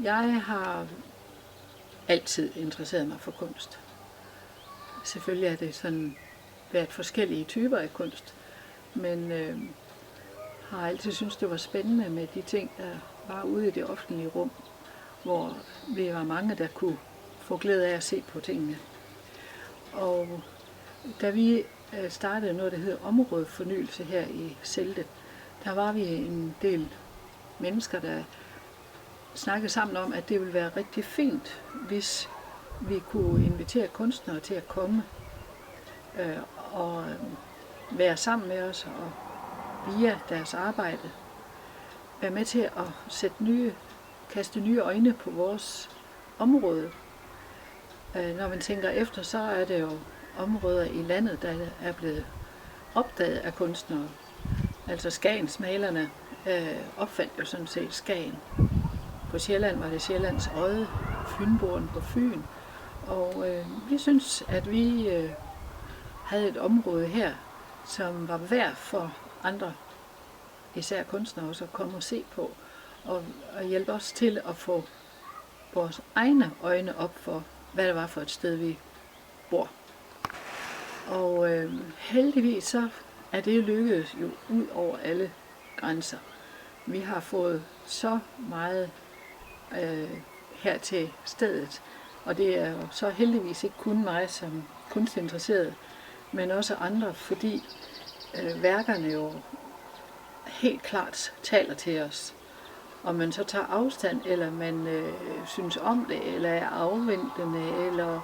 Jeg har altid interesseret mig for kunst. Selvfølgelig er det sådan været forskellige typer af kunst, men har altid syntes, det var spændende med de ting, der var ude i det offentlige rum, hvor vi var mange, der kunne få glæde af at se på tingene. Og da vi startede noget, der hedder områdefornyelse her i Selde, der var vi en del mennesker, der snakkede sammen om, at det ville være rigtig fint, hvis vi kunne invitere kunstnere til at komme og være sammen med os og via deres arbejde være med til at kaste nye øjne på vores område. Når man tænker efter, så er det jo områder i landet, der er blevet opdaget af kunstnere. Altså skagensmalerne opfandt jo sådan set Skagen. På Sjælland var det Sjællands Odde, Fynboen på Fyn. Og vi synes, at vi havde et område her, som var værd for andre, især kunstnere, også at komme og se på. Og hjælpe os til at få vores egne øjne op for, hvad det var for et sted, vi bor. Og heldigvis så er det lykkedes jo ud over alle grænser. Vi har fået så meget her til stedet, og det er jo så heldigvis ikke kun mig som kunstinteresseret, men også andre, fordi værkerne jo helt klart taler til os. Om man så tager afstand, eller man synes om det, eller er afventende, eller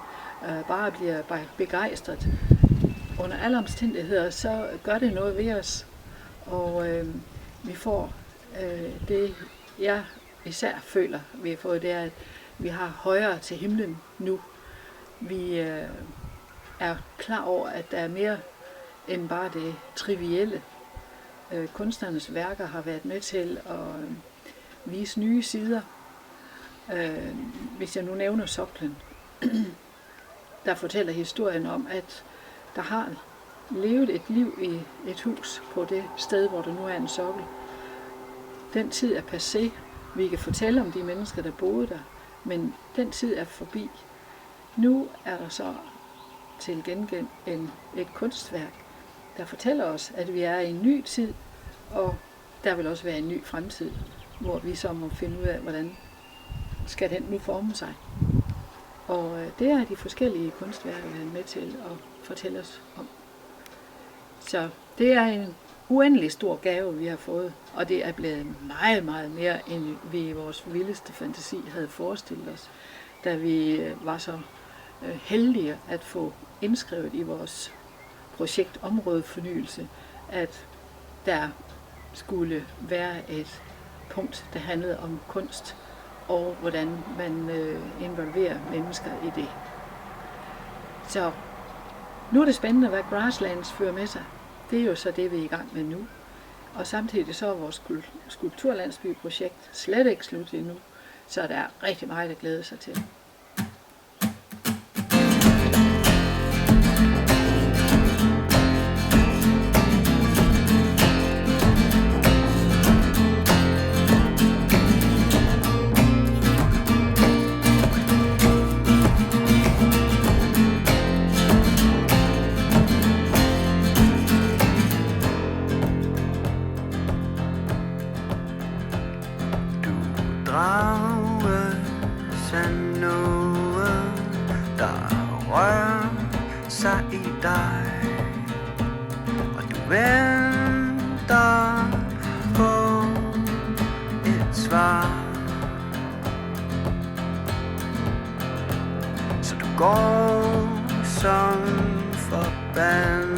bare bliver begejstret. Under alle omstændigheder, så gør det noget ved os, og vi får det, jeg især føler, vi har fået, det er, at vi har højere til himlen nu. Vi er klar over, at der er mere end bare det trivielle. Kunstnernes værker har været med til at vise nye sider. Hvis jeg nu nævner soklen, der fortæller historien om, at der har levet et liv i et hus på det sted, hvor der nu er en sokkel. Den tid er passé. Vi kan fortælle om de mennesker, der boede der, men den tid er forbi. Nu er der så til gengæld et kunstværk, der fortæller os, at vi er i en ny tid, og der vil også være en ny fremtid, hvor vi så må finde ud af, hvordan skal den nu forme sig. Og det er de forskellige kunstværker, der er med til at fortælle os om. Så det er en uendelig stor gave, vi har fået, og det er blevet meget, meget mere, end vi i vores vildeste fantasi havde forestillet os, da vi var så heldige at få indskrevet i vores projekt Områdefornyelse, at der skulle være et punkt, der handlede om kunst, og hvordan man involverer mennesker i det. Så nu er det spændende, hvad Grasslands fører med sig. Det er jo så det, vi er i gang med nu. Og samtidig så er vores skulpturlandsbyprojekt slet ikke slut endnu, så der er rigtig meget at glæde sig til. Drages af noget, der rører sig i dig, og du venter på et svar. Så du går som forbandet